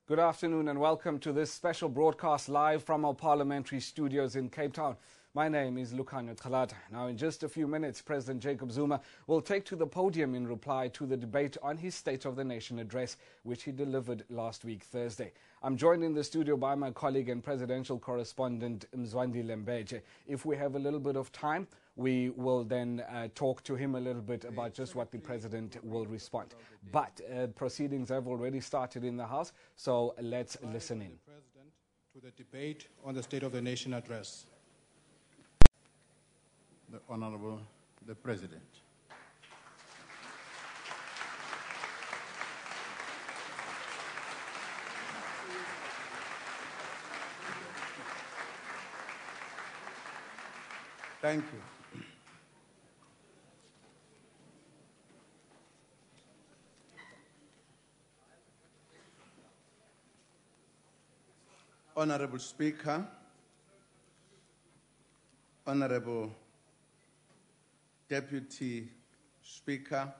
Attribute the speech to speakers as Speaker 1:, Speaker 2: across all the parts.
Speaker 1: Good afternoon and welcome to this special broadcast live from our parliamentary studios in Cape Town. My name is Lukhanyo Khalata. Now, in just a few minutes, President Jacob Zuma will take to the podium in reply to the debate on his State of the Nation address, which he delivered last week, Thursday. I'm joined in the studio by my colleague and presidential correspondent, Mzwandi Lembeje. If we have a little bit of time, we will then talk to him a little bit about just what the president will respond. But proceedings have already started in the House, so let's listen in.
Speaker 2: The President to the debate on the State of the Nation address.
Speaker 3: The Honorable the President. Thank you. Honorable Speaker, Honorable Deputy Speaker,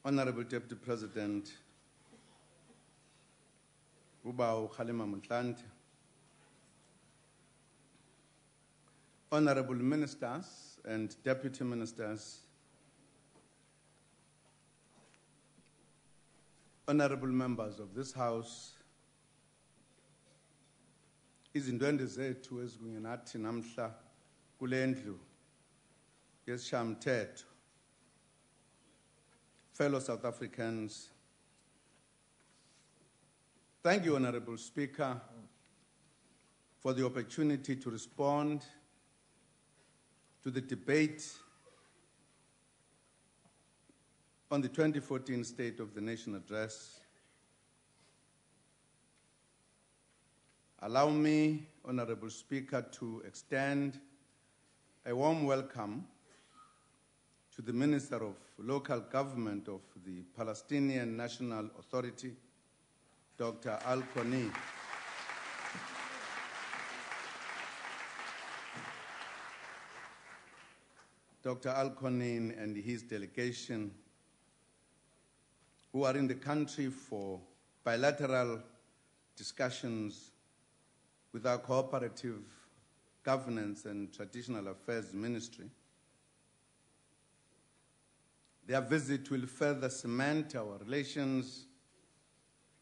Speaker 3: Honorable Deputy President Ubao Khalima Mutlanti, Honorable Ministers and Deputy Ministers, Honorable Members of this House, izindwendwe zethu ezikunye nathi namhla kule ndlu yesishayamithetho, fellow South Africans, thank you, Honorable Speaker, for the opportunity to respond to the debate on the 2014 State of the Nation Address. Allow me, Honorable Speaker, to extend a warm welcome to the Minister of Local Government of the Palestinian National Authority, Dr. Al-Koni. Dr. Al-Koni and his delegation, who are in the country for bilateral discussions with our Cooperative Governance and Traditional Affairs Ministry. Their visit will further cement our relations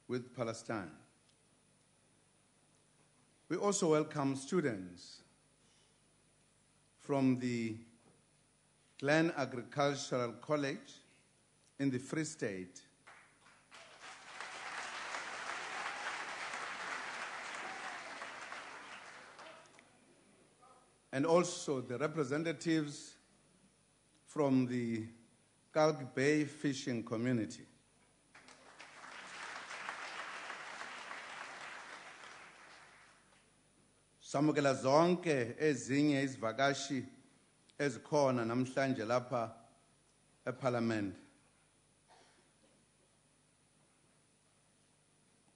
Speaker 3: with Palestine. We also welcome students from the Glen Agricultural College in the Free State, and also the representatives from the Kalk Bay fishing community. Samukela zonke ezinye izivakashi ezikhona namhlanje lapha eParliament.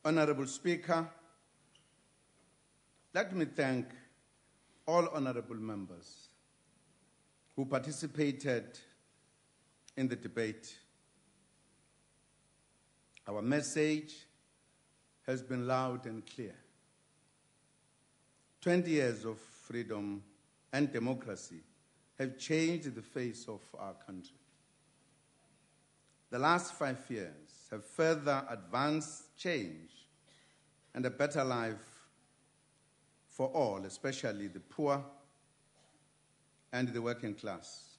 Speaker 3: Honorable Speaker, let me thank all honorable members who participated in the debate. Our message has been loud and clear. 20 years of freedom and democracy have changed the face of our country. The last 5 years have further advanced change and a better life for all, especially the poor and the working class.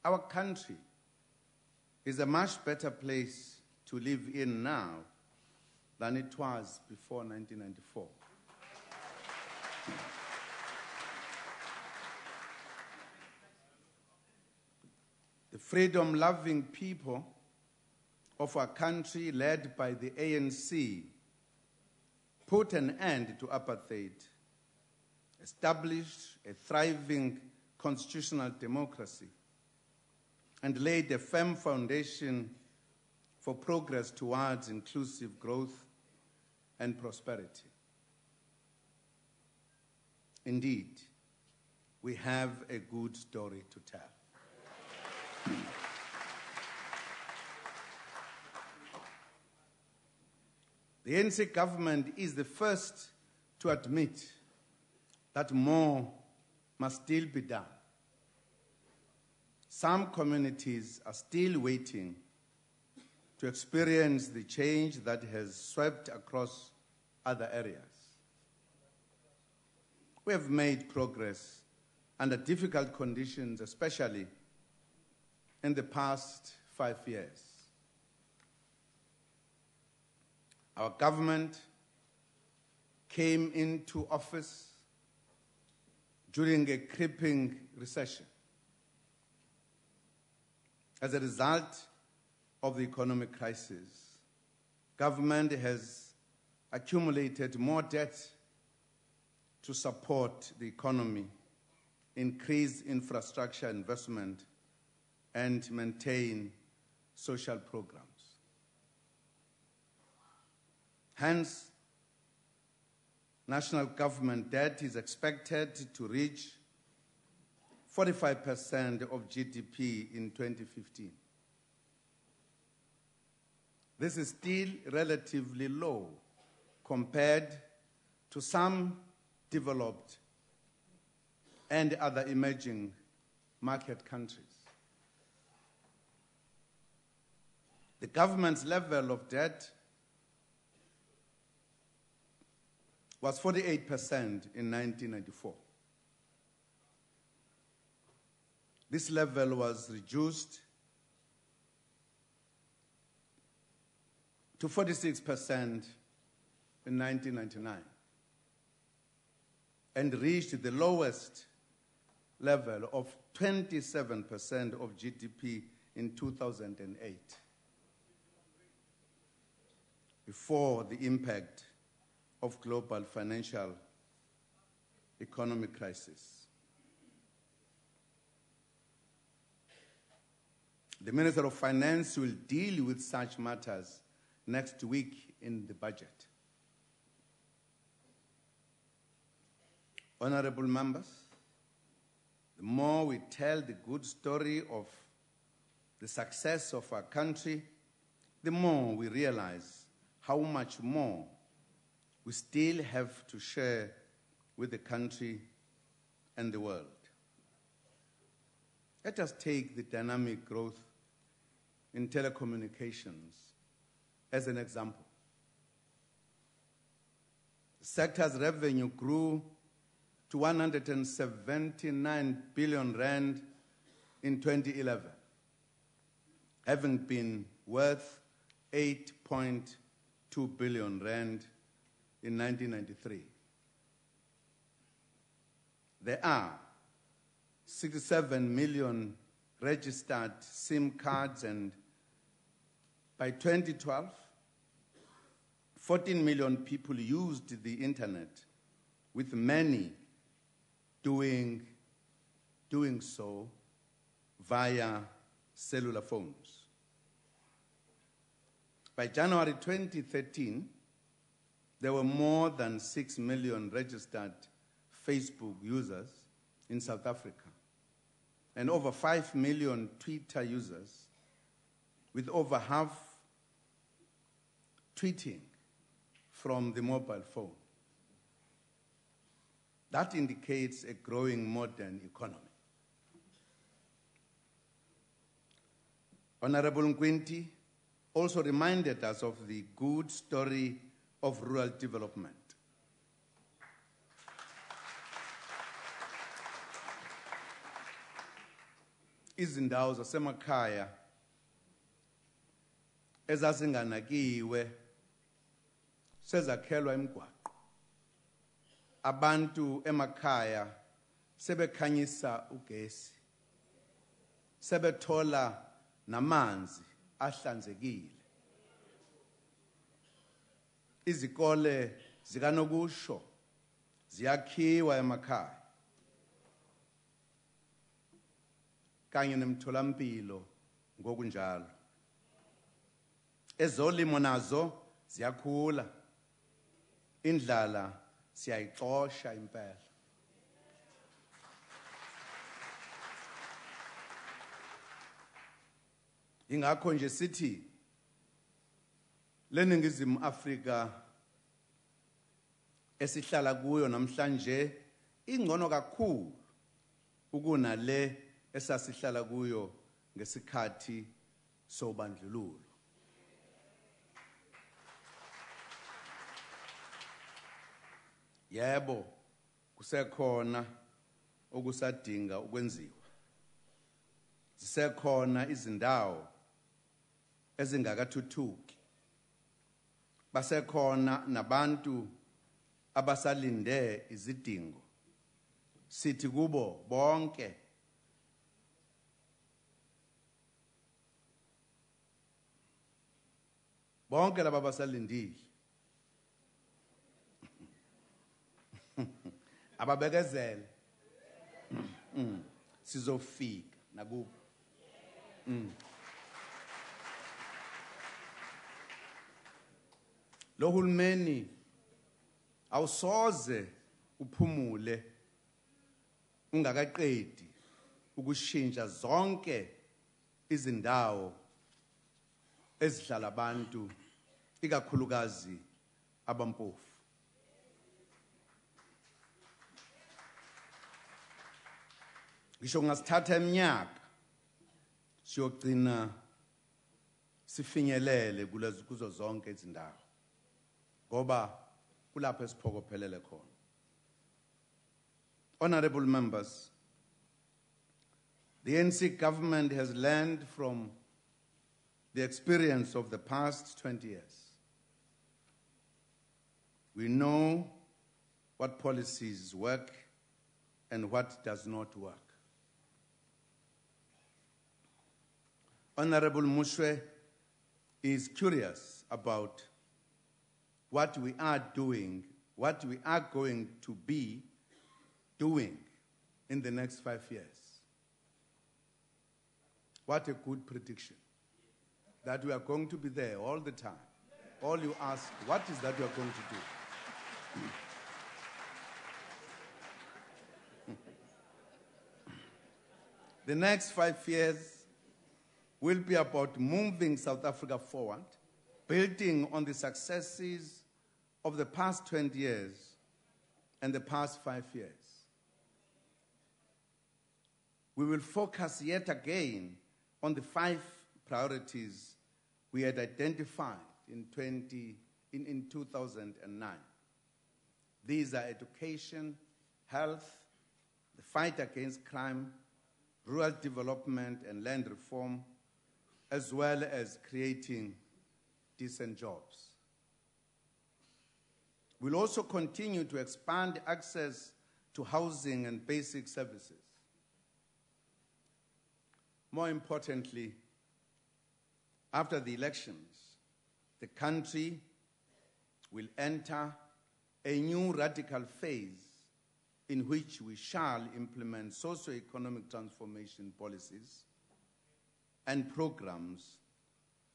Speaker 3: Our country is a much better place to live in now than it was before 1994. The freedom-loving people of our country, led by the ANC, put an end to apartheid, established a thriving constitutional democracy, and laid a firm foundation for progress towards inclusive growth and prosperity. Indeed, we have a good story to tell. The ANC government is the first to admit that more must still be done. Some communities are still waiting to experience the change that has swept across other areas. We have made progress under difficult conditions, especially in the past 5 years. Our government came into office during a crippling recession. As a result of the economic crisis, government has accumulated more debt to support the economy, increase infrastructure investment, and maintain social programs. Hence, national government debt is expected to reach 45% of GDP in 2015. This is still relatively low compared to some developed and other emerging market countries. The government's level of debt was 48% in 1994. This level was reduced to 46% in 1999 and reached the lowest level of 27% of GDP in 2008, before the impact of global financial economic crisis. The Minister of Finance will deal with such matters next week in the budget. Honorable members, the more we tell the good story of the success of our country, the more we realize how much more we still have to share with the country and the world. Let us take the dynamic growth in telecommunications as an example. The sector's revenue grew to 179 billion rand in 2011, having been worth 8.2 billion rand in 1993. There are 67 million registered SIM cards, and by 2012, 14 million people used the internet, with many doing so via cellular phones. By January 2013, there were more than 6 million registered Facebook users in South Africa and over 5 million Twitter users, with over half tweeting from the mobile phone. That indicates a growing modern economy. Honorable Nkwinti also reminded us of the good story of rural development. Izindawo zasemakhaya ezazinganakiwe sezakhelwa imigwaqo. Abantu emakhaya sebekhanyisa ugesi, sebethola namanzi ahlanzekile. Izikole zikanokusho ziyakhiwa emakhaya, kanye nemtholampilo ngokunjalo. Ezolimo nazo ziyakhula, indlala siyayixosha impela. Ingakho nje sithi leningizimu Afrika esihlala kuyo namhlanje ingcono kakhulu ukunale esasihlala kuyo ngesikhathi sobandlululo. Yebo, kusekhona okusadinga ukwenziwa. Zisekhona izindawo ezingakathuthuki. Basekhona nabantu abasalinde izidingo. Sithi kubo bonke laba basalindile ababekezele sizofika nakubo. Lo hulumeni awusoze uphumule ungakaqedi ukushintsha zonke izindawo ezihlala abantu ikakhulukazi abampofu. Ngisho ngasithatha iminyaka siyogcina sifinyelele kuzo zonke izindawo ngoba kulapho esiphokophelele khona. Honorable members, the ANC government has learned from the experience of the past 20 years. We know what policies work and what does not work. Honorable Mushwe is curious about what we are doing, what we are going to be doing in the next 5 years. What a good prediction. That we are going to be there all the time. All you ask, what is that we are going to do? The next 5 years will be about moving South Africa forward, building on the successes of the past 20 years and the past 5 years. We will focus yet again on the 5 priorities we had identified in 2009. These are education, health, the fight against crime, rural development and land reform, as well as creating decent jobs. We'll also continue to expand access to housing and basic services. More importantly, after the elections, the country will enter a new radical phase in which we shall implement socio-economic transformation policies and programs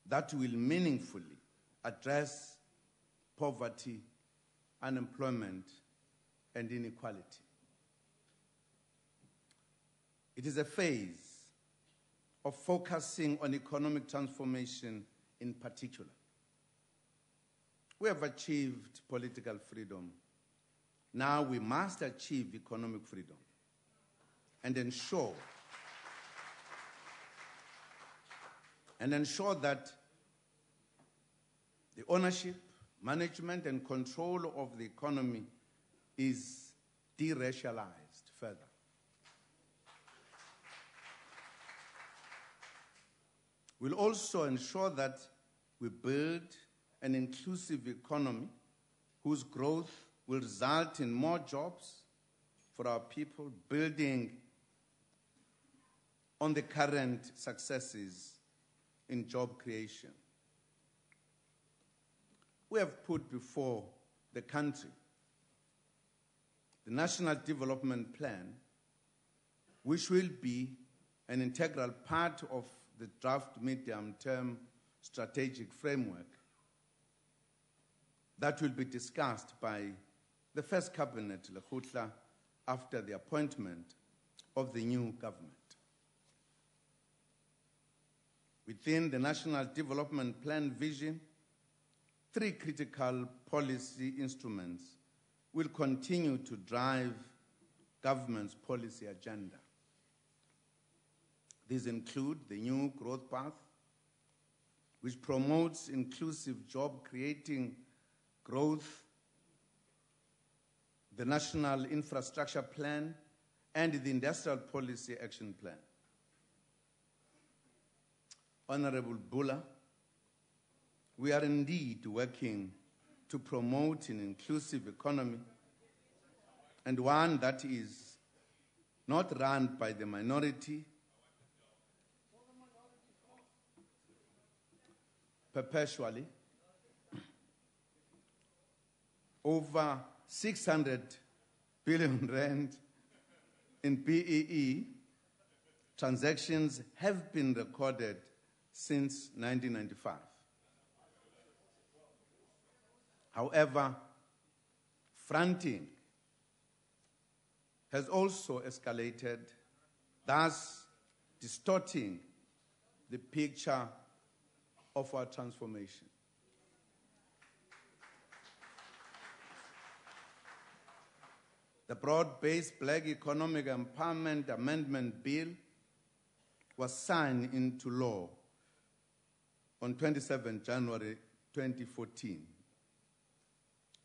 Speaker 3: that will meaningfully address poverty, unemployment, and inequality. It is a phase of focusing on economic transformation in particular. We have achieved political freedom. Now we must achieve economic freedom and ensure that the ownership, management, and control of the economy is deracialized further. We'll also ensure that we build an inclusive economy whose growth will result in more jobs for our people, building on the current successes in job creation. We have put before the country the National Development Plan, which will be an integral part of the draft medium-term strategic framework that will be discussed by the first cabinet, Lekgotla, after the appointment of the new government. Within the National Development Plan vision, three critical policy instruments will continue to drive government's policy agenda. These include the new growth path, which promotes inclusive job-creating growth, the National Infrastructure Plan, and the Industrial Policy Action Plan. Honorable Bula, we are indeed working to promote an inclusive economy and one that is not run by the minority, perpetually. Over 600 billion rand in BEE transactions have been recorded since 1995. However, fronting has also escalated, thus distorting the picture of our transformation. The broad-based Black Economic Empowerment Amendment Bill was signed into law on 27 January 2014,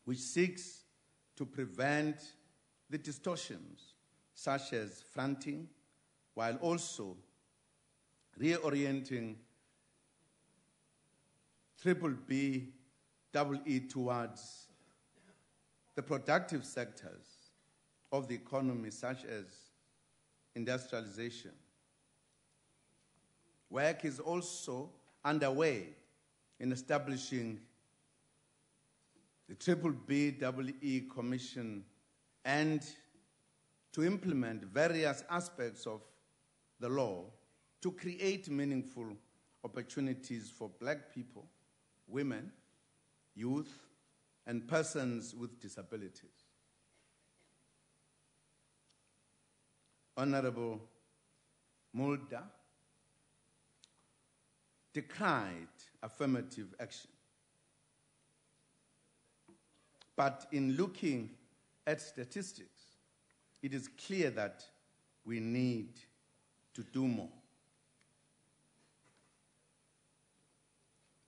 Speaker 3: which seeks to prevent the distortions such as fronting, while also reorienting BBBEE towards the productive sectors of the economy, such as industrialization. Work is also underway in establishing the BBBEE Commission and to implement various aspects of the law to create meaningful opportunities for Black people, women, youth, and persons with disabilities. Honorable Mulder decried affirmative action. But in looking at statistics, it is clear that we need to do more.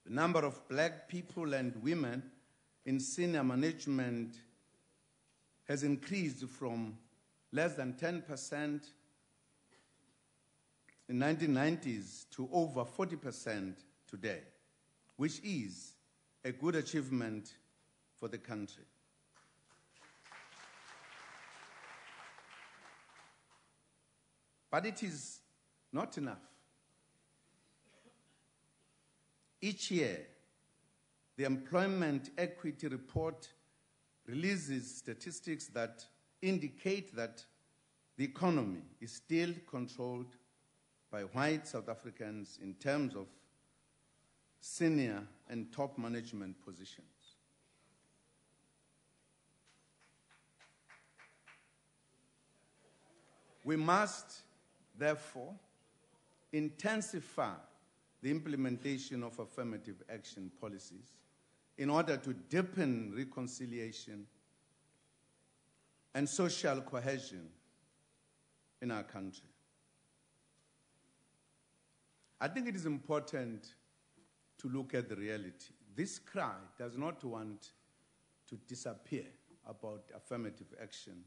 Speaker 3: The number of Black people and women in senior management has increased from less than 10% in 1990s to over 40% today, which is a good achievement for the country. But it is not enough. Each year, the Employment Equity Report releases statistics that indicate that the economy is still controlled by white South Africans in terms of senior and top management positions. We must, therefore, intensify the implementation of affirmative action policies in order to deepen reconciliation and social cohesion in our country. I think it is important to look at the reality. This cry does not want to disappear about affirmative action.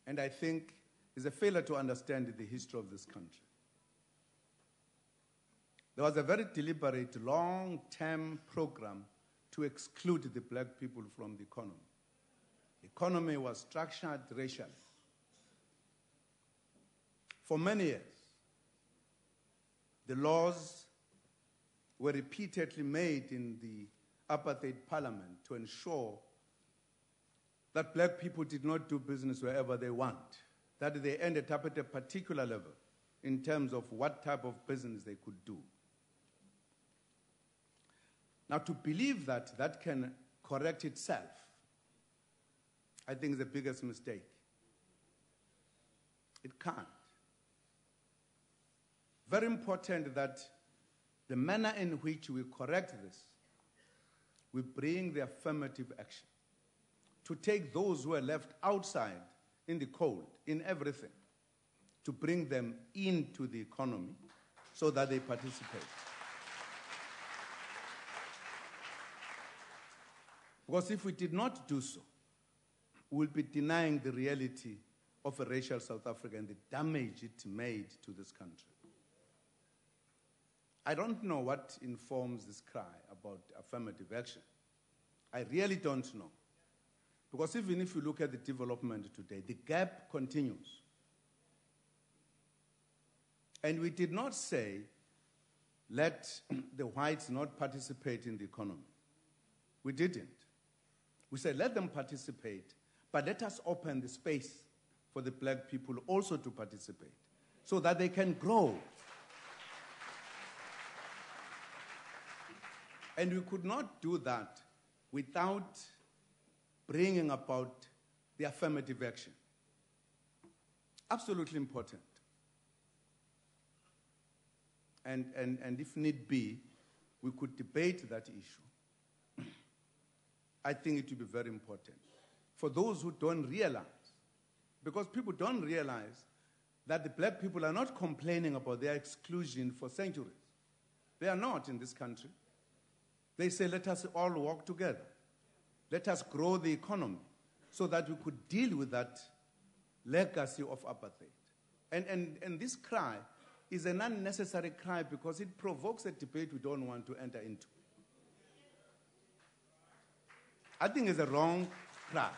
Speaker 3: And I think it's a failure to understand the history of this country. There was a very deliberate, long-term program to exclude the Black people from the economy. The economy was structured racially. For many years, the laws were repeatedly made in the apartheid parliament to ensure that Black people did not do business wherever they want, that they ended up at a particular level in terms of what type of business they could do. Now, to believe that that can correct itself, I think is the biggest mistake. It can't. Very important that the manner in which we correct this we bring the affirmative action to take those who are left outside in the cold, in everything, to bring them into the economy so that they participate. Because if we did not do so, we'll be denying the reality of a racial South Africa and the damage it made to this country. I don't know what informs this cry about affirmative action. I really don't know. Because even if you look at the development today, the gap continues. And we did not say, let the whites not participate in the economy. We didn't. We said, let them participate, but let us open the space for the black people also to participate so that they can grow. And we could not do that without bringing about the affirmative action. Absolutely important. And if need be, we could debate that issue. I think it will be very important. For those who don't realize, because people don't realize that the black people are not complaining about their exclusion for centuries. They are not in this country. They say, let us all work together. Let us grow the economy so that we could deal with that legacy of apartheid. And this cry is an unnecessary cry because it provokes a debate we don't want to enter into. I think it's a wrong cry.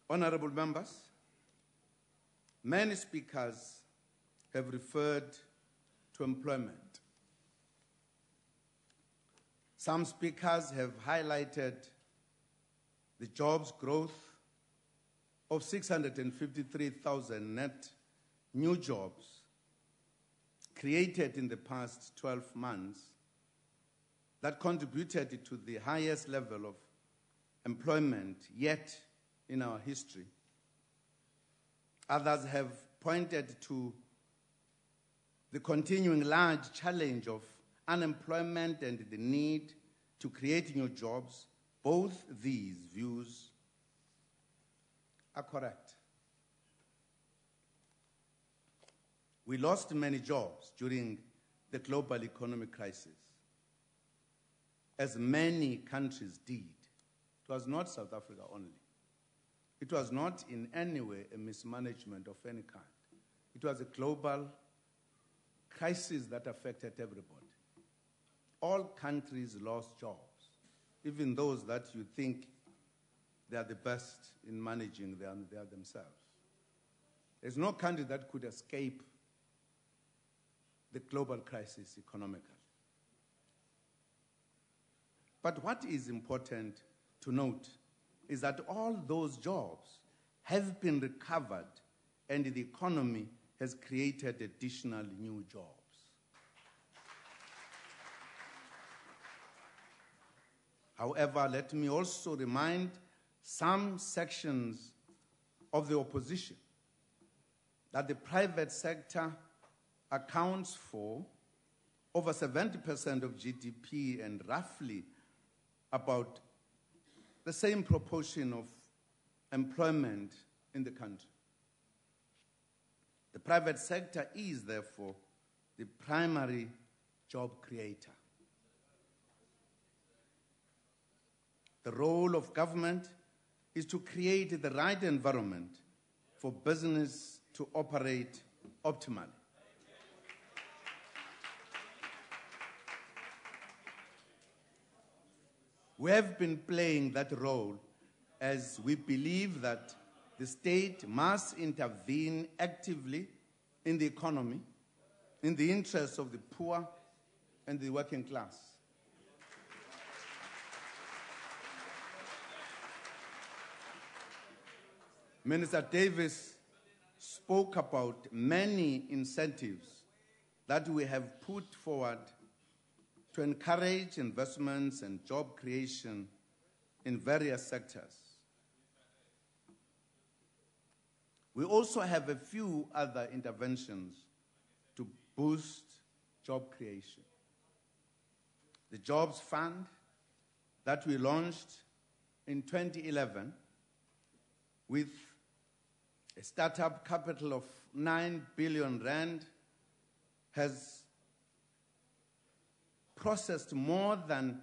Speaker 3: Honorable members, many speakers have referred to employment. Some speakers have highlighted the jobs growth of 653,000 net new jobs created in the past 12 months that contributed to the highest level of employment yet in our history. Others have pointed to the continuing large challenge of unemployment and the need to create new jobs. Both these views are correct. We lost many jobs during the global economic crisis, as many countries did. It was not South Africa only. It was not in any way a mismanagement of any kind. It was a global crisis that affected everybody. All countries lost jobs, even those that you think they are the best in managing, they are themselves. There's no country that could escape the global crisis economically. But what is important to note is that all those jobs have been recovered and the economy has created additional new jobs. However, let me also remind some sections of the opposition that the private sector accounts for over 70% of GDP and roughly about the same proportion of employment in the country. The private sector is, therefore, the primary job creator. The role of government is to create the right environment for business to operate optimally. We have been playing that role as we believe that the state must intervene actively in the economy in the interests of the poor and the working class. Minister Davis spoke about many incentives that we have put forward to encourage investments and job creation in various sectors. We also have a few other interventions boost job creation. The Jobs Fund that we launched in 2011 with a startup capital of 9 billion rand has processed more than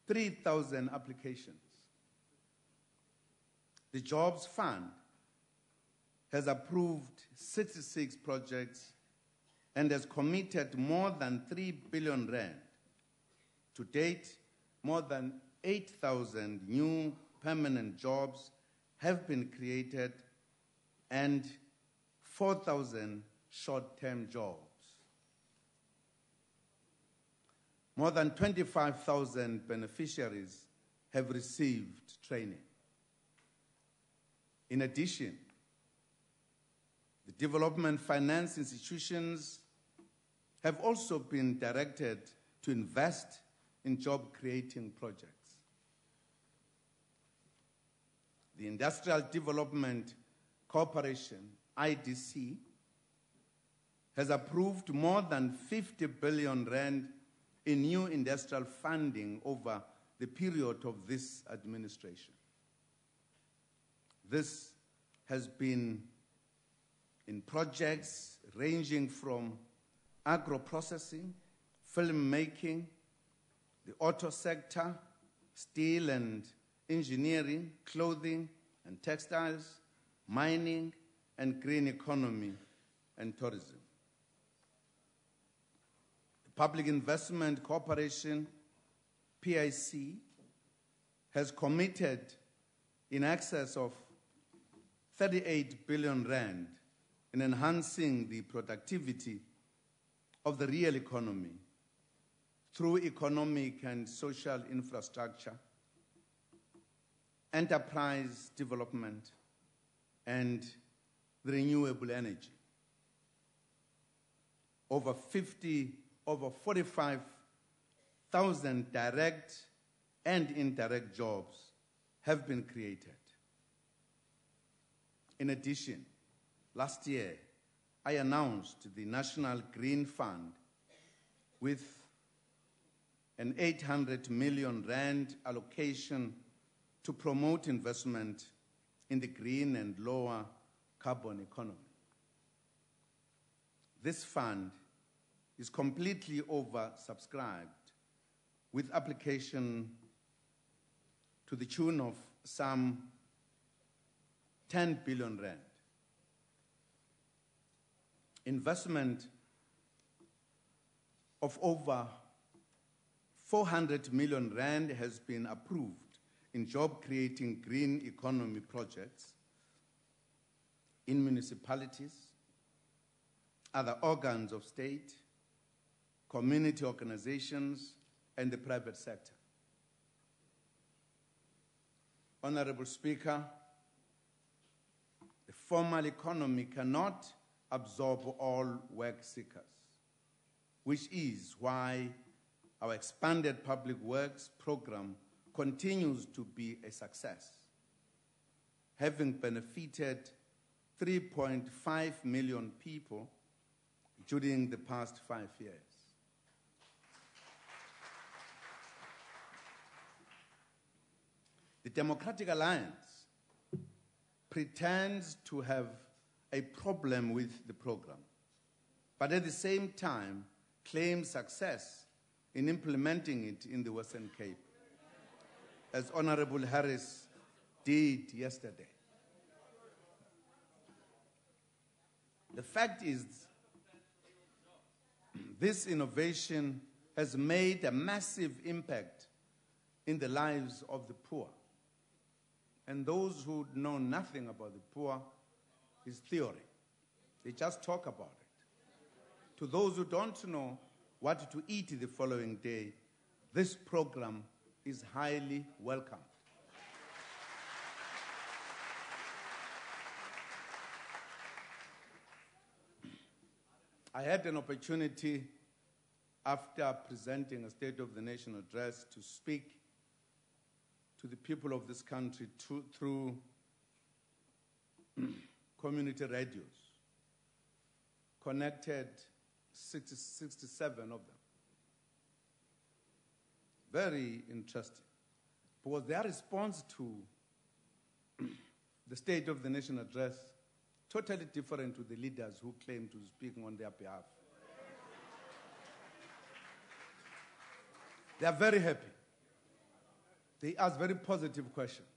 Speaker 3: 3,000 applications. The Jobs Fund has approved 66 projects and has committed more than 3 billion rand. To date, more than 8,000 new permanent jobs have been created and 4,000 short-term jobs. More than 25,000 beneficiaries have received training. In addition, the development finance institutions have also been directed to invest in job-creating projects. The Industrial Development Corporation, IDC, has approved more than 50 billion rand in new industrial funding over the period of this administration. This has been in projects ranging from agro-processing, filmmaking, the auto sector, steel and engineering, clothing and textiles, mining and green economy and tourism. The Public Investment Corporation, PIC, has committed in excess of 38 billion rand in enhancing the productivity of the real economy through economic and social infrastructure, enterprise development, and renewable energy. Over 45,000 direct and indirect jobs have been created. In addition, last year, I announced the National Green Fund with an 800 million rand allocation to promote investment in the green and lower carbon economy. This fund is completely oversubscribed with application to the tune of some 10 billion rand. Investment of over 400 million rand has been approved in job-creating green economy projects in municipalities, other organs of state, community organizations, and the private sector. Honorable Speaker, the formal economy cannot absorb all work seekers, which is why our expanded public works program continues to be a success, having benefited 3.5 million people during the past 5 years. The Democratic Alliance pretends to have a problem with the program, but at the same time claims success in implementing it in the Western Cape, as Honorable Harris did yesterday. The fact is, this innovation has made a massive impact in the lives of the poor. And those who know nothing about the poor is theory. They just talk about it. To those who don't know what to eat the following day, this program is highly welcome. I had an opportunity after presenting a State of the Nation address to speak to the people of this country through community radios connected 67 of them. Very interesting. Because their response to the State of the Nation address totally different to the leaders who claim to speak on their behalf. They are very happy. They ask very positive questions.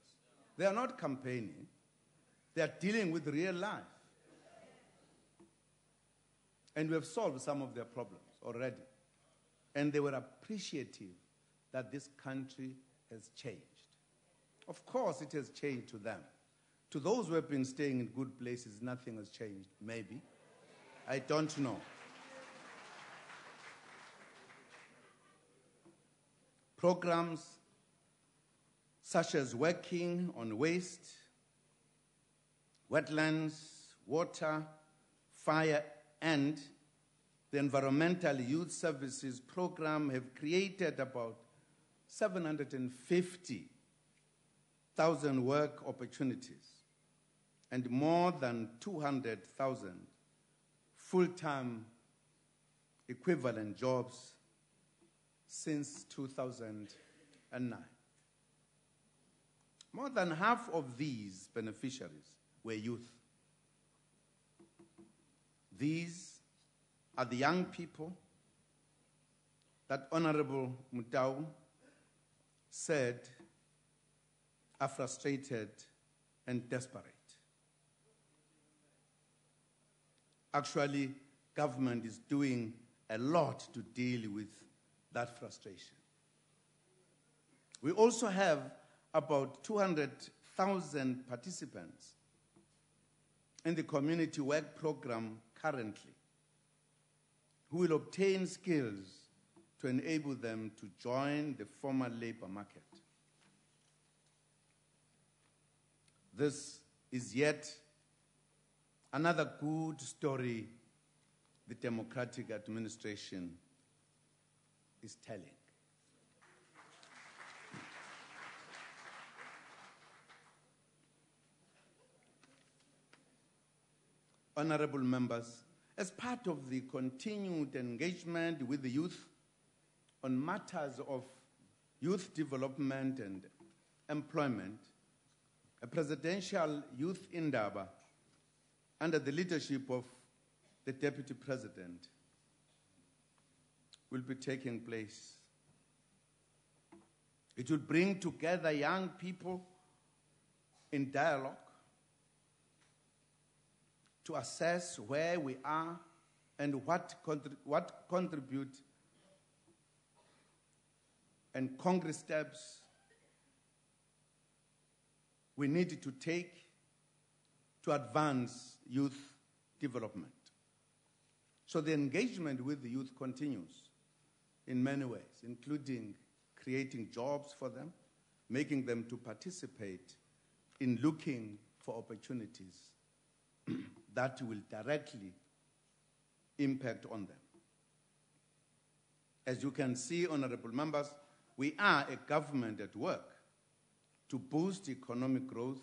Speaker 3: They are not campaigning. They are dealing with real life. And we have solved some of their problems already. And they were appreciative that this country has changed. Of course, it has changed to them. To those who have been staying in good places, nothing has changed. Maybe. I don't know. Programs such as working on waste, wetlands, water, fire, and the Environmental Youth Services Program have created about 750,000 work opportunities and more than 200,000 full-time equivalent jobs since 2009. More than half of these beneficiaries were youth. These are the young people that Honorable Mutau said are frustrated and desperate. Actually, government is doing a lot to deal with that frustration. We also have about 200,000 participants in the community work program currently who will obtain skills to enable them to join the formal labor market. This is yet another good story the democratic administration is telling. Honorable members, as part of the continued engagement with the youth on matters of youth development and employment, a presidential youth indaba under the leadership of the Deputy President will be taking place. It will bring together young people in dialogue to assess where we are and what contribute and concrete steps we need to take to advance youth development. So the engagement with the youth continues in many ways, including creating jobs for them, making them to participate in looking for opportunities that will directly impact on them. As you can see, honorable members, we are a government at work to boost economic growth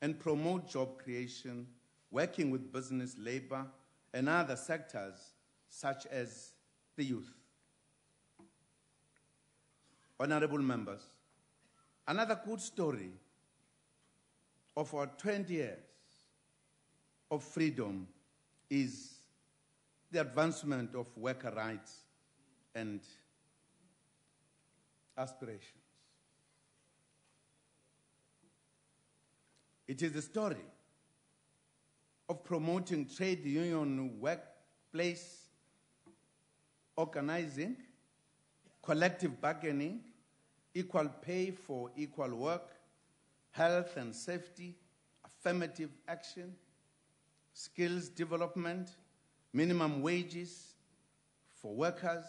Speaker 3: and promote job creation, working with business, labor, and other sectors such as the youth. Honorable members, another good story of our 20 years of freedom is the advancement of worker rights and aspirations. It is the story of promoting trade union workplace organizing, collective bargaining, equal pay for equal work, health and safety, affirmative action, skills development, minimum wages for workers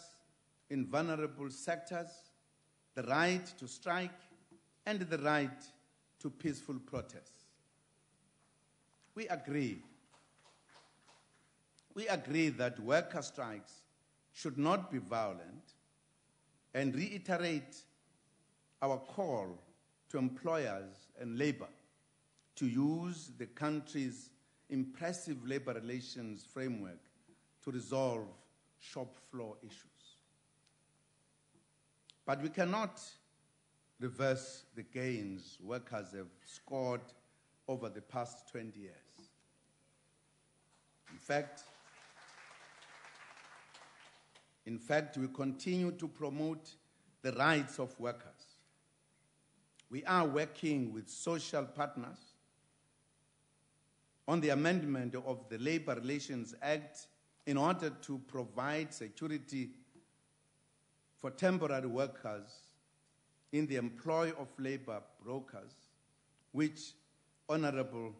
Speaker 3: in vulnerable sectors, the right to strike, and the right to peaceful protest. We agree that worker strikes should not be violent and reiterate our call to employers and labor to use the country's impressive labor relations framework to resolve shop floor issues. But we cannot reverse the gains workers have scored over the past 20 years. In fact, we continue to promote the rights of workers. We are working with social partners on the amendment of the Labor Relations Act in order to provide security for temporary workers in the employ of labor brokers, which Honorable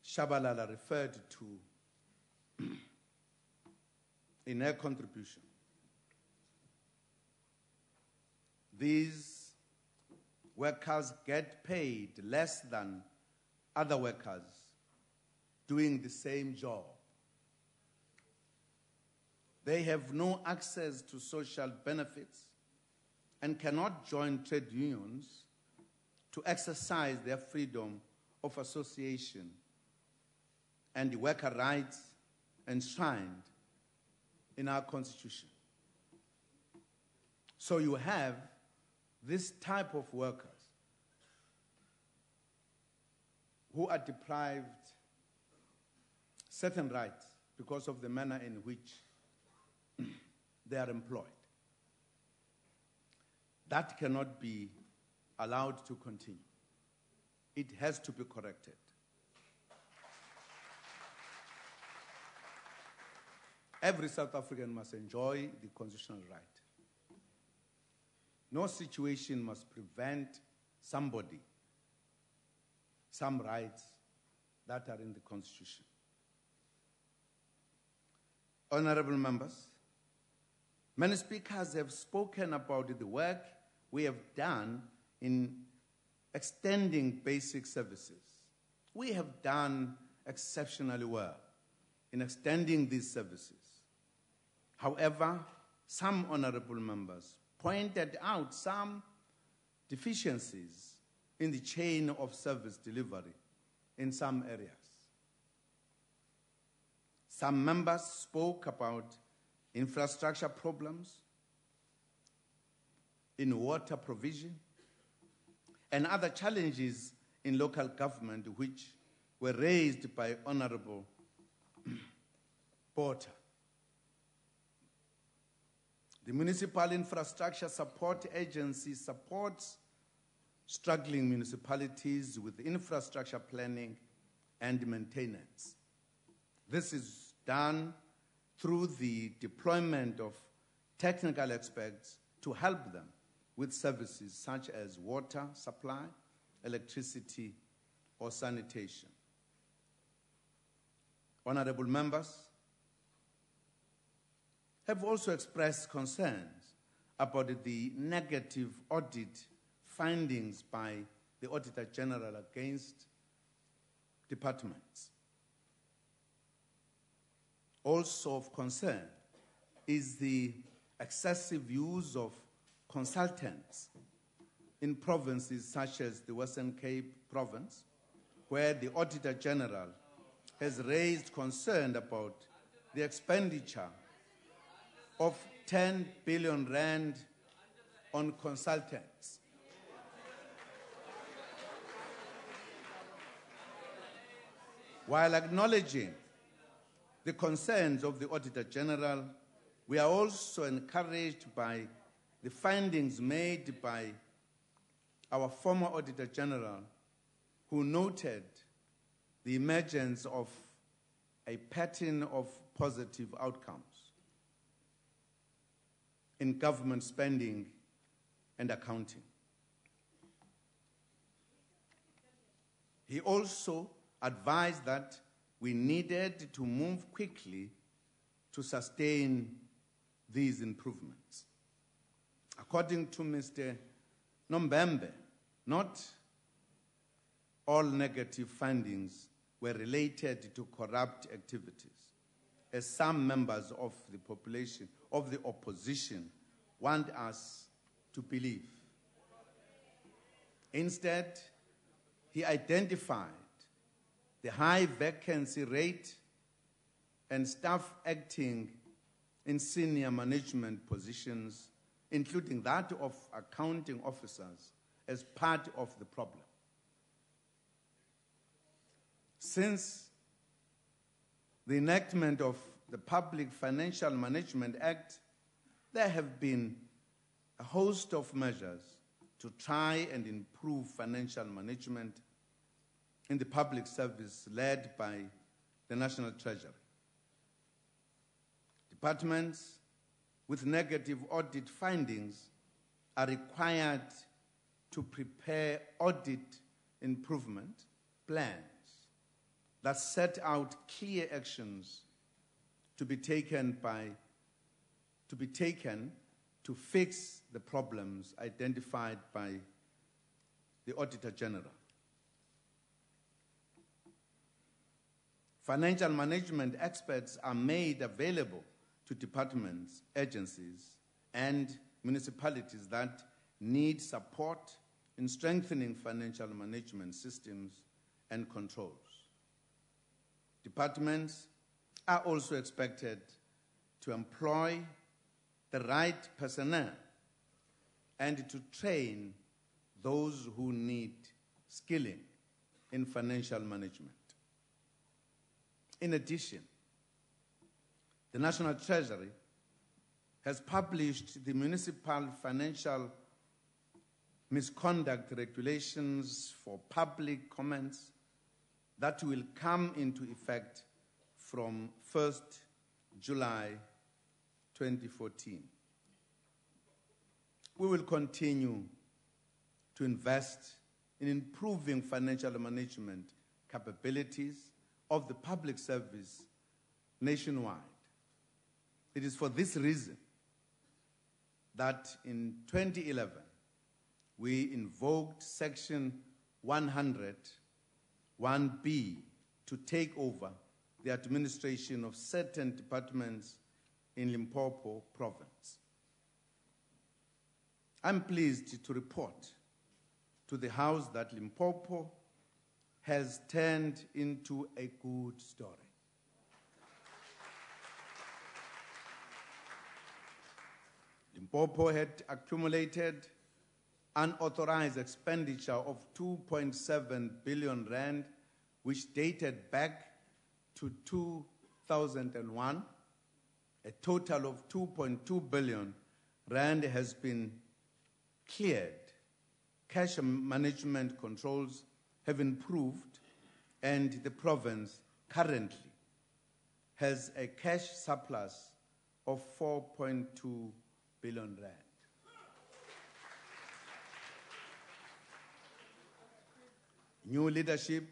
Speaker 3: Shabalala referred to in her contribution. These workers get paid less than other workers doing the same job. They have no access to social benefits and cannot join trade unions to exercise their freedom of association and the worker rights enshrined in our Constitution. So you have this type of workers who are deprived certain rights because of the manner in which they are employed. That cannot be allowed to continue. It has to be corrected. Every South African must enjoy the constitutional right. No situation must prevent somebody some rights that are in the Constitution. Honorable members, many speakers have spoken about the work we have done in extending basic services. We have done exceptionally well in extending these services. However, some honorable members pointed out some deficiencies in the chain of service delivery in some areas. Some members spoke about infrastructure problems in water provision and other challenges in local government which were raised by Honorable Porter. The Municipal Infrastructure Support Agency supports struggling municipalities with infrastructure planning and maintenance. This is done through the deployment of technical experts to help them with services such as water supply, electricity, or sanitation. Honorable members have also expressed concerns about the negative audit findings by the Auditor General against departments. Also of concern is the excessive use of consultants in provinces such as the Western Cape province, where the Auditor General has raised concern about the expenditure of 10 billion rand on consultants. While acknowledging the concerns of the Auditor General, we are also encouraged by the findings made by our former Auditor General, who noted the emergence of a pattern of positive outcomes in government spending and accounting. He also advised that we needed to move quickly to sustain these improvements. According to Mr. Nombembe, not all negative findings were related to corrupt activities, as some members of the population, of the opposition, want us to believe. Instead, he identified the high vacancy rate and staff acting in senior management positions, including that of accounting officers, as part of the problem. Since the enactment of the Public Financial Management Act, there have been a host of measures to try and improve financial management in the public service led by the National Treasury. Departments with negative audit findings are required to prepare audit improvement plans that set out clear actions to be taken to fix the problems identified by the Auditor General. Financial management experts are made available to departments, agencies, and municipalities that need support in strengthening financial management systems and controls. Departments are also expected to employ the right personnel and to train those who need skilling in financial management. In addition, the National Treasury has published the Municipal Financial Misconduct Regulations for public comments that will come into effect from 1st July 2014. We will continue to invest in improving financial management capabilities of the public service nationwide. It is for this reason that in 2011, we invoked Section 100(1)(b) to take over the administration of certain departments in Limpopo province. I'm pleased to report to the House that Limpopo has turned into a good story. Limpopo had accumulated unauthorized expenditure of 2.7 billion rand, which dated back to 2001. A total of 2.2 billion rand has been cleared. Cash management controls have improved, and the province currently has a cash surplus of 4.2 billion rand. New leadership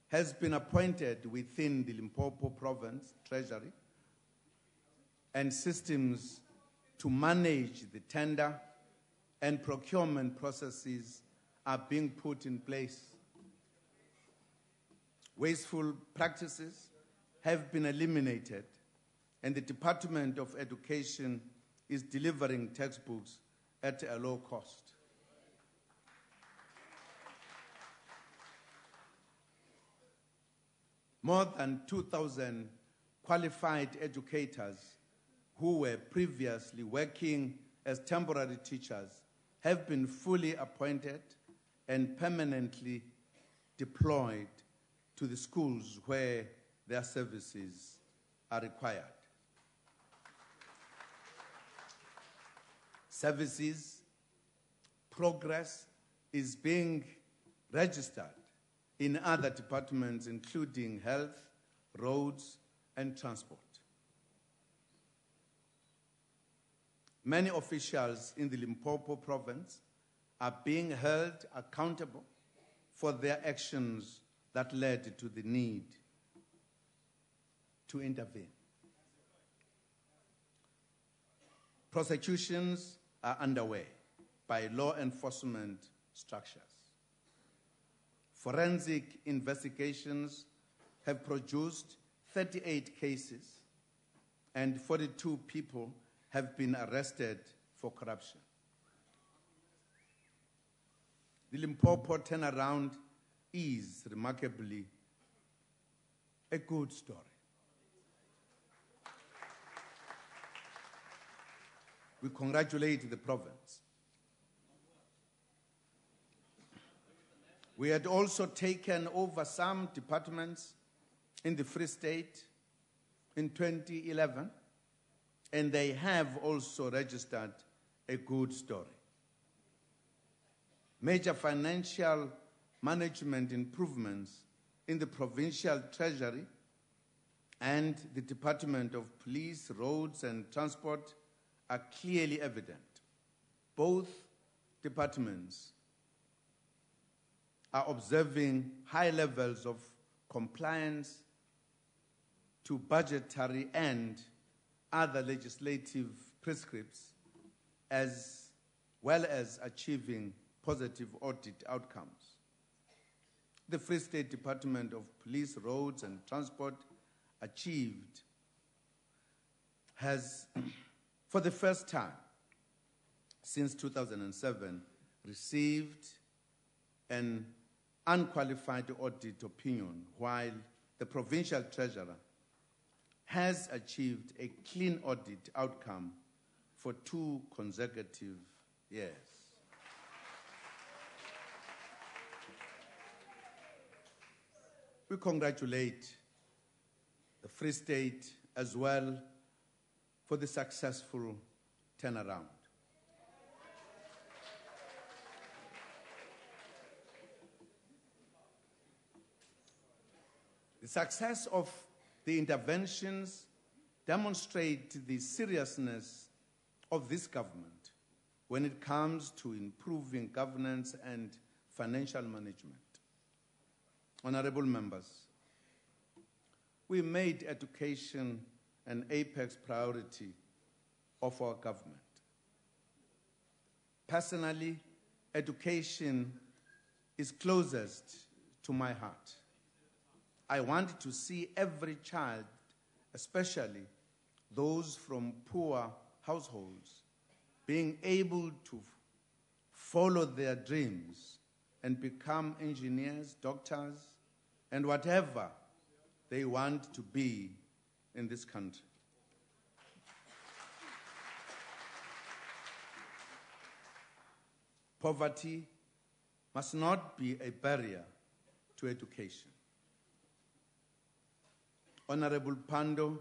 Speaker 3: has been appointed within the Limpopo Province Treasury, and systems to manage the tender and procurement processes are being put in place. Wasteful practices have been eliminated, and the Department of Education is delivering textbooks at a low cost. More than 2,000 qualified educators who were previously working as temporary teachers have been fully appointed and permanently deployed to the schools where their services are required. Services progress is being registered in other departments, including health, roads, and transport. Many officials in the Limpopo province are being held accountable for their actions that led to the need to intervene. Prosecutions are underway by law enforcement structures. Forensic investigations have produced 38 cases, and 42 people have been arrested for corruption. The Limpopo turnaround is remarkably a good story. We congratulate the province. We had also taken over some departments in the Free State in 2011, and they have also registered a good story. Major financial management improvements in the provincial treasury and the Department of Police, Roads and Transport are clearly evident. Both departments are observing high levels of compliance to budgetary and other legislative prescripts, as well as achieving positive audit outcomes. The Free State Department of Police, Roads and Transport has, for the first time since 2007, received an unqualified audit opinion, while the provincial treasurer has achieved a clean audit outcome for 2 consecutive years. We congratulate the Free State as well for the successful turnaround. The success of the interventions demonstrate the seriousness of this government when it comes to improving governance and financial management. Honorable members, we made education an apex priority of our government. Personally, education is closest to my heart. I want to see every child, especially those from poor households, being able to follow their dreams and become engineers, doctors, and whatever they want to be in this country. Poverty must not be a barrier to education. Honorable Pando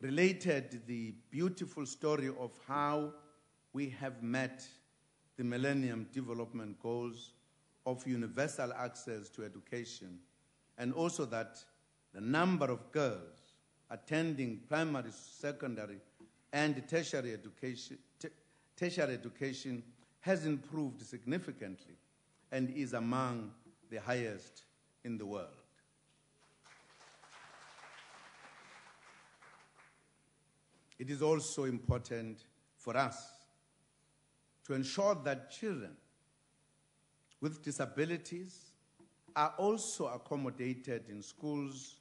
Speaker 3: related the beautiful story of how we have met the Millennium Development Goals of universal access to education, and also that the number of girls attending primary, secondary, and tertiary education has improved significantly and is among the highest in the world. It is also important for us to ensure that children with disabilities are also accommodated in schools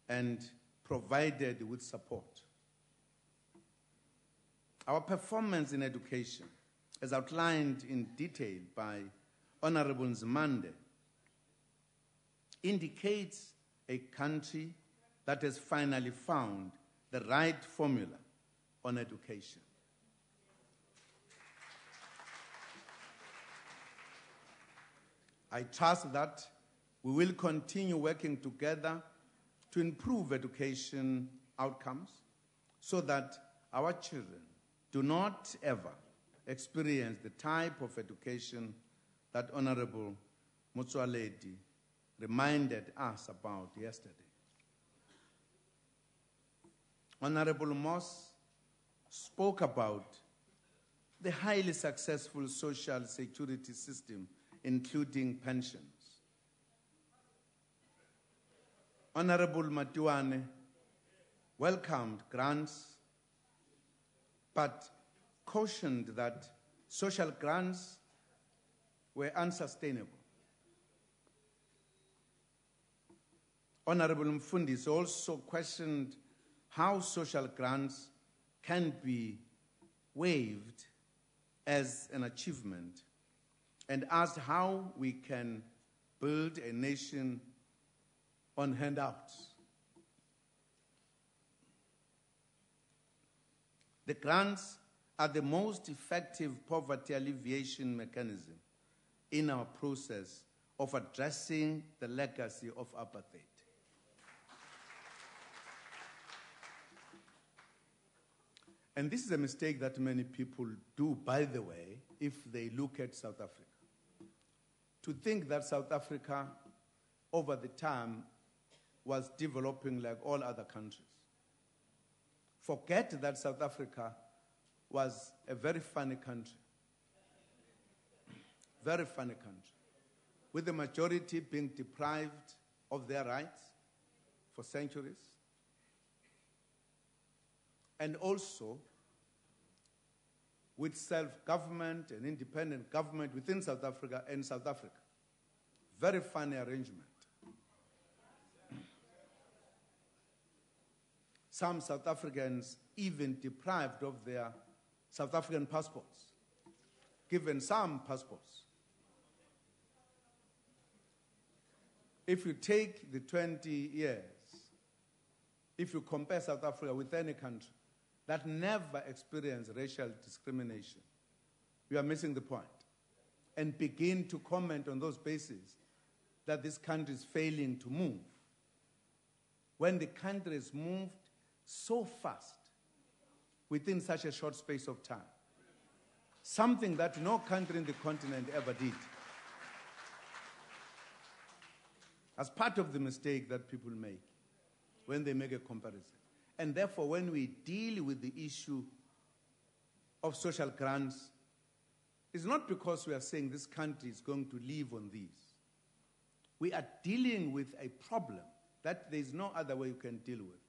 Speaker 3: and provided with support. Our performance in education, as outlined in detail by Honorable Nzimande, indicates a country that has finally found the right formula on education. I trust that we will continue working together to improve education outcomes so that our children do not ever experience the type of education that Honorable Motsoaledi reminded us about yesterday. Honorable Moss spoke about the highly successful social security system, including pensions. Honorable Matiwane welcomed grants, but cautioned that social grants were unsustainable. Honorable Mfundisi also questioned how social grants can be waived as an achievement and asked how we can build a nation on handouts. The grants are the most effective poverty alleviation mechanism in our process of addressing the legacy of apartheid. And this is a mistake that many people do, by the way, if they look at South Africa. To think that South Africa, over the time, was developing like all other countries. Forget that South Africa was a very funny country. Very funny country. With the majority being deprived of their rights for centuries. And also with self-government and independent government within South Africa and South Africa. Very funny arrangement. Some South Africans even deprived of their South African passports, given some passports. If you take the 20 years, if you compare South Africa with any country that never experienced racial discrimination, you are missing the point. And begin to comment on those bases that this country is failing to move. When the country has moved so fast within such a short space of time, something that no country in the continent ever did. As part of the mistake that people make when they make a comparison. And therefore, when we deal with the issue of social grants, it's not because we are saying this country is going to live on these. We are dealing with a problem that there is no other way you can deal with,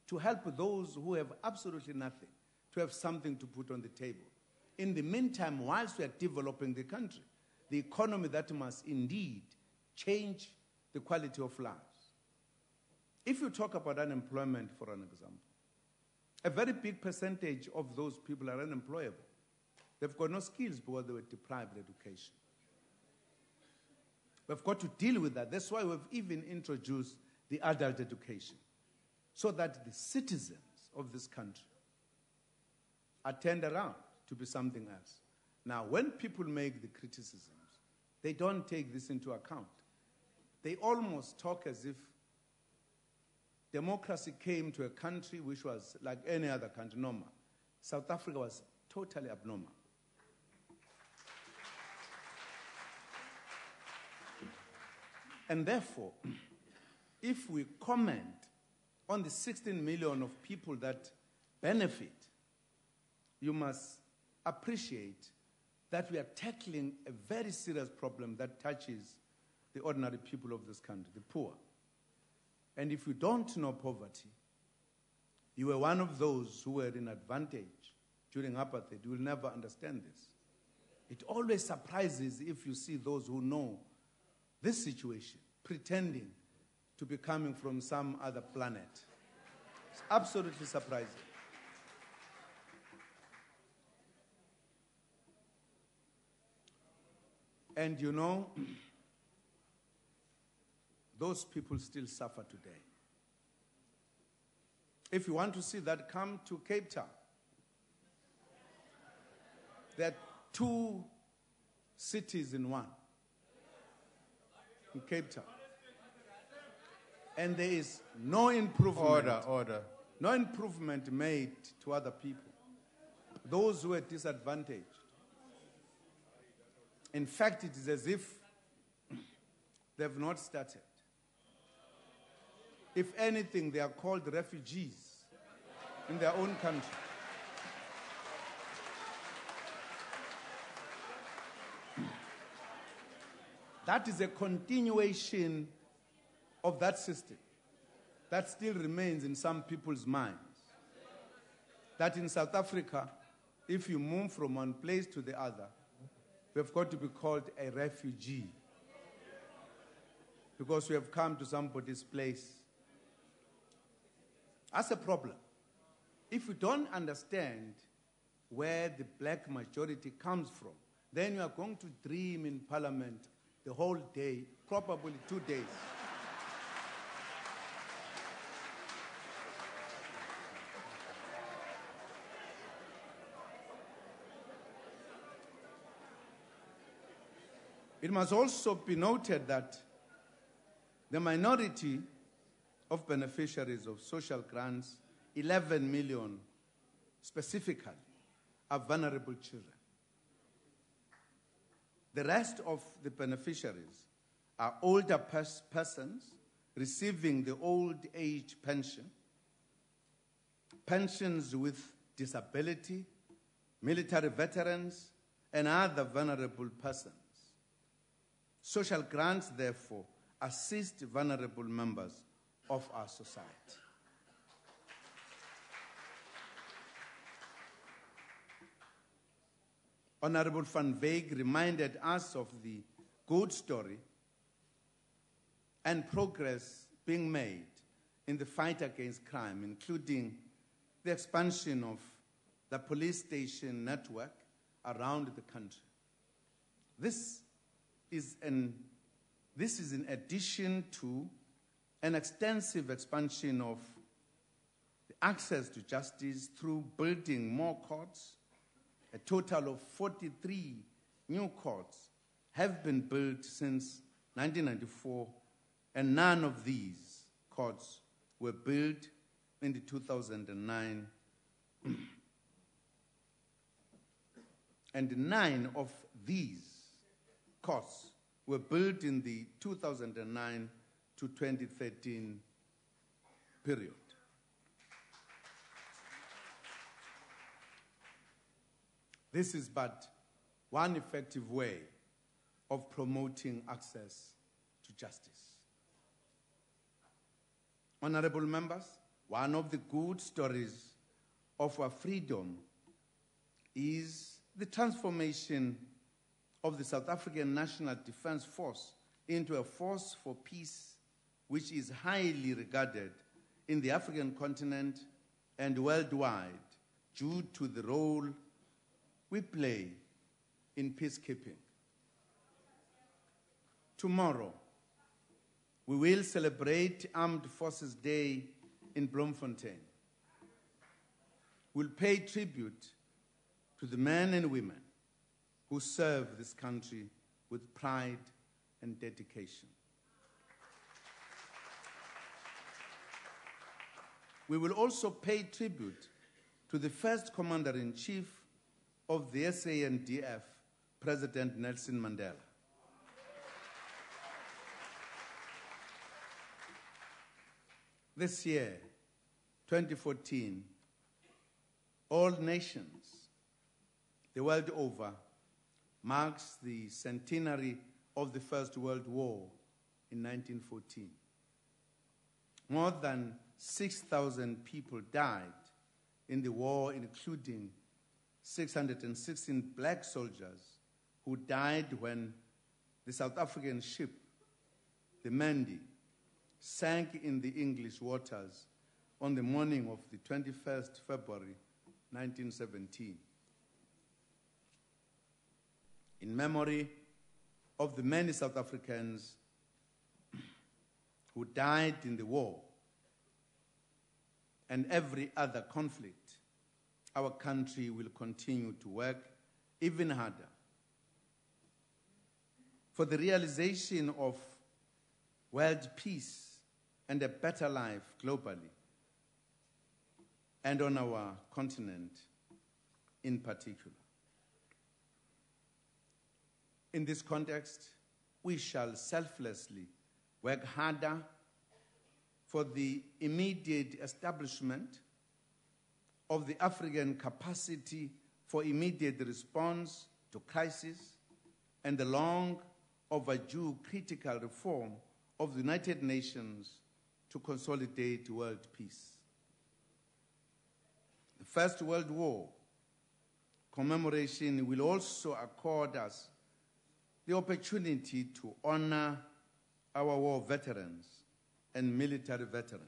Speaker 3: to help those who have absolutely nothing, to have something to put on the table. In the meantime, whilst we are developing the country, the economy that must indeed change the quality of lives. If you talk about unemployment, for an example, a very big percentage of those people are unemployable. They've got no skills because they were deprived of education. We've got to deal with that. That's why we've even introduced the adult education, so that the citizens of this country are turned around to be something else. Now, when people make the criticisms, they don't take this into account. They almost talk as if democracy came to a country which was like any other country, normal. South Africa was totally abnormal. And therefore, if we comment on the 16 million of people that benefit, you must appreciate that we are tackling a very serious problem that touches the ordinary people of this country, the poor. And if you don't know poverty, you were one of those who were in advantage during apartheid, you will never understand this. It always surprises if you see those who know this situation pretending to be coming from some other planet. It's absolutely surprising. And you know, those people still suffer today. If you want to see that, come to Cape Town. There are 2 cities in one, in Cape Town. And there is no improvement.
Speaker 2: Order.
Speaker 3: No improvement made to other people, those who are disadvantaged. In fact, it is as if they've not started. If anything, they are called refugees in their own country. That is a continuation of that system that still remains in some people's minds. That in South Africa, if you move from one place to the other, we've got to be called a refugee because we have come to somebody's place. That's a problem. If you don't understand where the black majority comes from, then you are going to dream in Parliament the whole day, probably 2 days. It must also be noted that the minority of beneficiaries of social grants, 11 million specifically, are vulnerable children. The rest of the beneficiaries are older persons receiving the old age pension, pensions with disability, military veterans, and other vulnerable persons. Social grants, therefore, assist vulnerable members of our society. Honorable Van Wyk reminded us of the good story and progress being made in the fight against crime, including the expansion of the police station network around the country. This is in addition to an extensive expansion of the access to justice through building more courts. A total of 43 new courts have been built since 1994, and none of these courts were built in the 2009 and 9 of these courts were built in the 2009 to 2013 period. This is but one effective way of promoting access to justice. Honorable members, one of the good stories of our freedom is the transformation of the South African National Defence Force into a force for peace, which is highly regarded in the African continent and worldwide due to the role we play in peacekeeping. Tomorrow, we will celebrate Armed Forces Day in Bloemfontein. We'll pay tribute to the men and women who serve this country with pride and dedication. We will also pay tribute to the first Commander-in-Chief of the SANDF, President Nelson Mandela. This year, 2014, all nations the world over marks the centenary of the First World War in 1914. More than 6,000 people died in the war, including 616 black soldiers who died when the South African ship, the Mandy, sank in the English waters on the morning of the 21st February 1917. In memory of the many South Africans who died in the war and every other conflict, our country will continue to work even harder for the realization of world peace and a better life globally and on our continent in particular. In this context, we shall selflessly work harder for the immediate establishment of the African capacity for immediate response to crisis and the long overdue critical reform of the United Nations to consolidate world peace. The First World War commemoration will also accord us the opportunity to honor our war veterans and military veterans.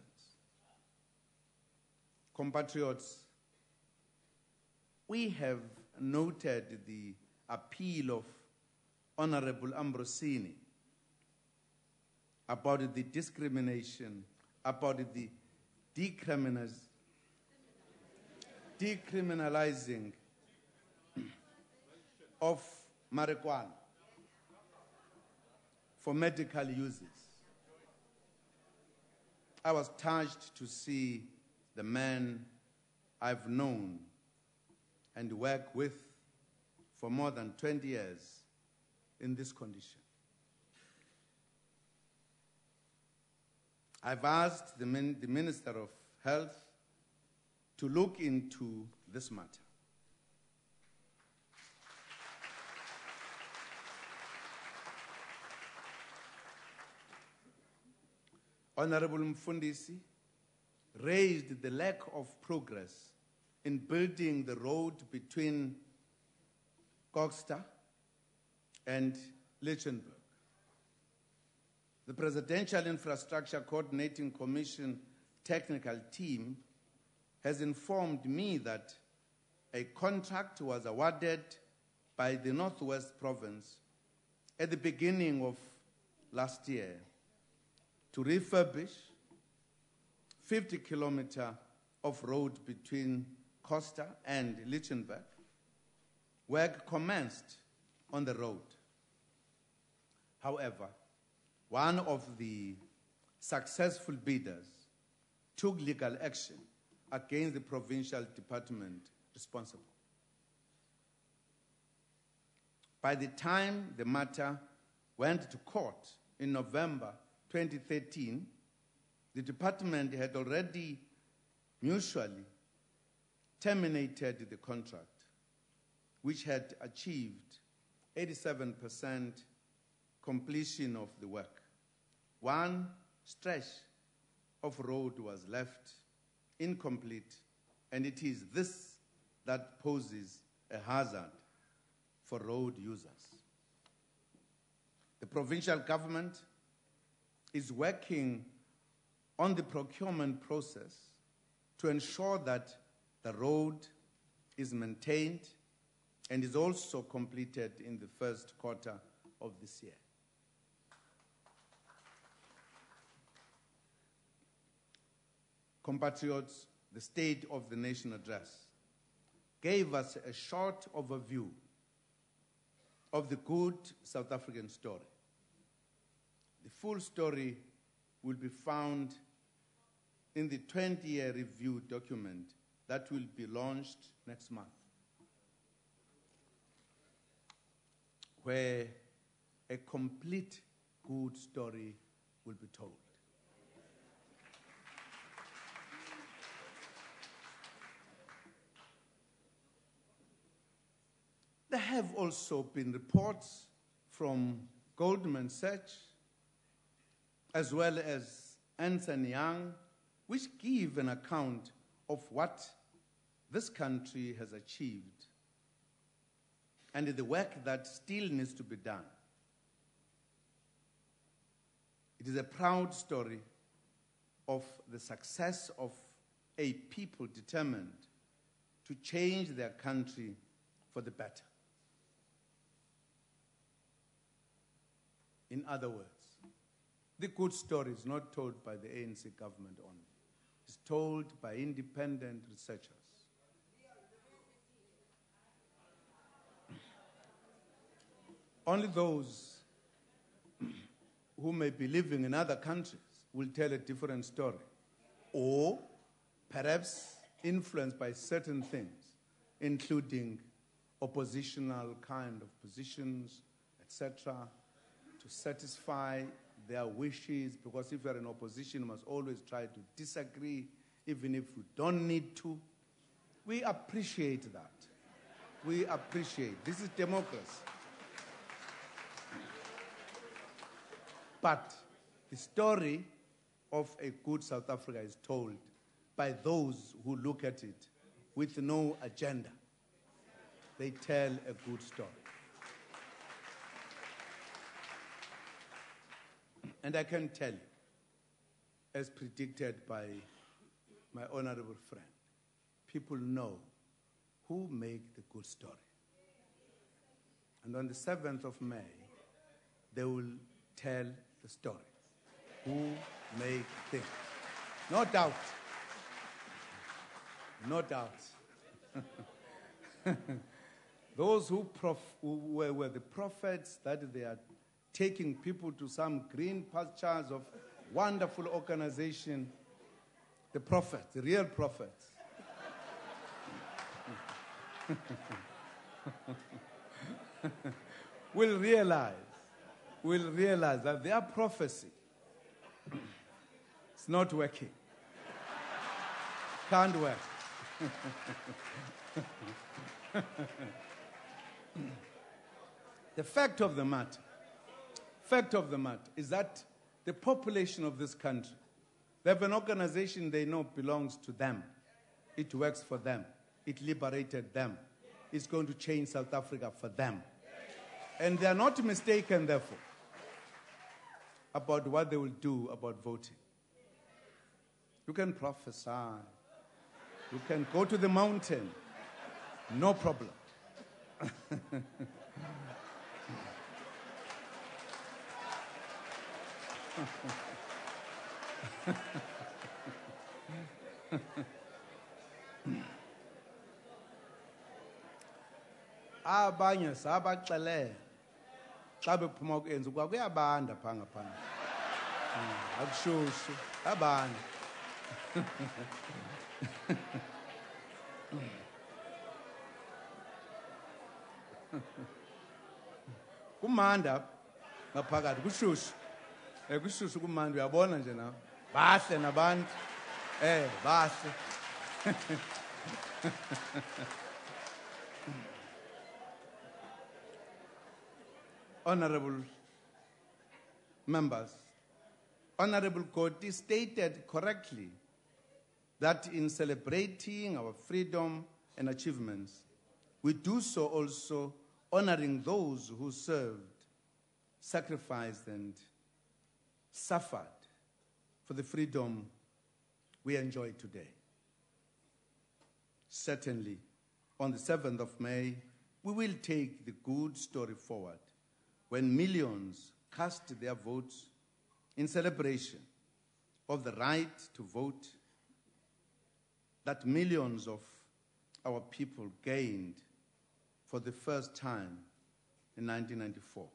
Speaker 3: Compatriots, we have noted the appeal of Honorable Ambrosini about the discrimination, about the decriminalizing of marijuana. for medical uses. I was touched to see the man I've known and worked with for more than 20 years in this condition. I've asked the Minister of Health to look into this matter. Honorable Mfundisi raised the lack of progress in building the road between Koksta and Lichtenburg. The Presidential Infrastructure Coordinating Commission technical team has informed me that a contract was awarded by the Northwest Province at the beginning of last year to refurbish 50 kilometers of road between Costa and Lichtenburg. Work commenced on the road. However, one of the successful bidders took legal action against the provincial department responsible. By the time the matter went to court in November 2013, the department had already mutually terminated the contract, which had achieved 87% completion of the work. One stretch of road was left incomplete, and it is this that poses a hazard for road users. The provincial government is working on the procurement process to ensure that the road is maintained and is also completed in the first quarter of this year. Compatriots, the State of the Nation address gave us a short overview of the good South African story. The full story will be found in the 20-year review document that will be launched next month, where a complete good story will be told. There have also been reports from Goldman Sachs as well as Ernst & Young, which give an account of what this country has achieved and the work that still needs to be done. It is a proud story of the success of a people determined to change their country for the better. In other words, the good story is not told by the ANC government only. It's told by independent researchers. Only those who may be living in other countries will tell a different story, or perhaps influenced by certain things, including oppositional kind of positions, etc., to satisfy their wishes, because if you're in opposition, you must always try to disagree, even if you don't need to. We appreciate that. We appreciate. This is democracy. But the story of a good South Africa is told by those who look at it with no agenda. They tell a good story. And I can tell you, as predicted by my honorable friend, people know who make the good story. And on the 7th of May, they will tell the story. Who make things. No doubt. No doubt. Those who were the prophets that they are taking people to some green pastures of wonderful organization, the prophets, the real prophets. will realize that their prophecy is not working. Can't work. The fact of the matter is that the population of this country, they have an organization they know belongs to them. It works for them. It liberated them. It's going to change South Africa for them. And they are not mistaken, therefore, about what they will do about voting. You can prophesy. You can go to the mountain. No problem. Abanye sabaxele xa bephuma ukuyenza ukuba kuyabanda phaa ngaphandle. Akushushu abanda. Kumanda ngaphakathi kushushu. Kushushu kumanda uyabona nje nawe. Bahle nabantu. Bahle. Honorable members, Honorable Koti stated correctly that in celebrating our freedom and achievements, we do so also honoring those who served, sacrificed, and suffered for the freedom we enjoy today. Certainly, on the 7th of May, we will take the good story forward when millions cast their votes in celebration of the right to vote that millions of our people gained for the first time in 1994.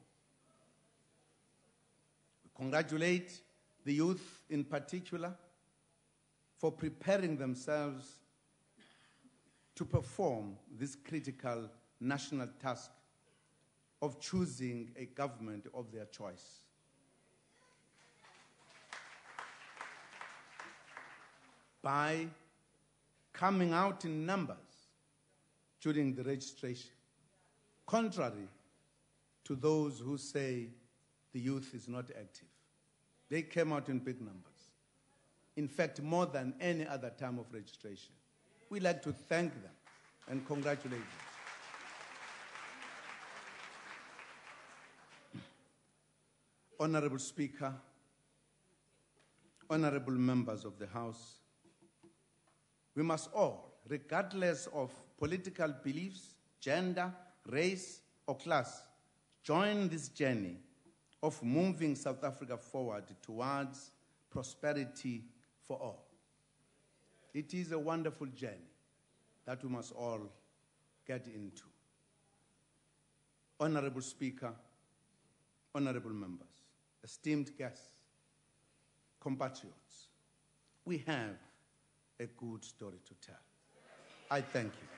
Speaker 3: We congratulate the youth in particular for preparing themselves to perform this critical national task of choosing a government of their choice. By coming out in numbers during the registration, contrary to those who say the youth is not active. They came out in big numbers. In fact, more than any other time of registration. We'd like to thank them and congratulate them. Honorable Speaker, honorable members of the House, we must all, regardless of political beliefs, gender, race, or class, join this journey of moving South Africa forward towards prosperity for all. It is a wonderful journey that we must all get into. Honorable Speaker, honorable members, esteemed guests, compatriots, we have a good story to tell. I thank you.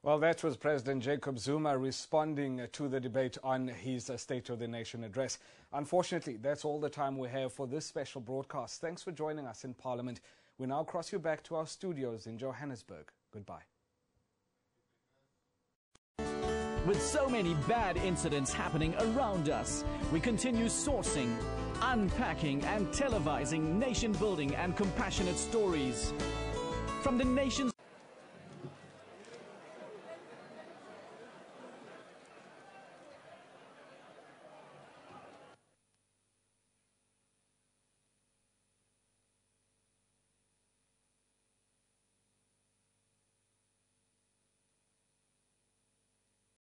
Speaker 1: Well, that was President Jacob Zuma responding to the debate on his State of the Nation address. Unfortunately, that's all the time we have for this special broadcast. Thanks for joining us in Parliament. We now cross you back to our studios in Johannesburg. Goodbye.
Speaker 4: With so many bad incidents happening around us, we continue sourcing, unpacking and televising nation-building and compassionate stories. From the nation's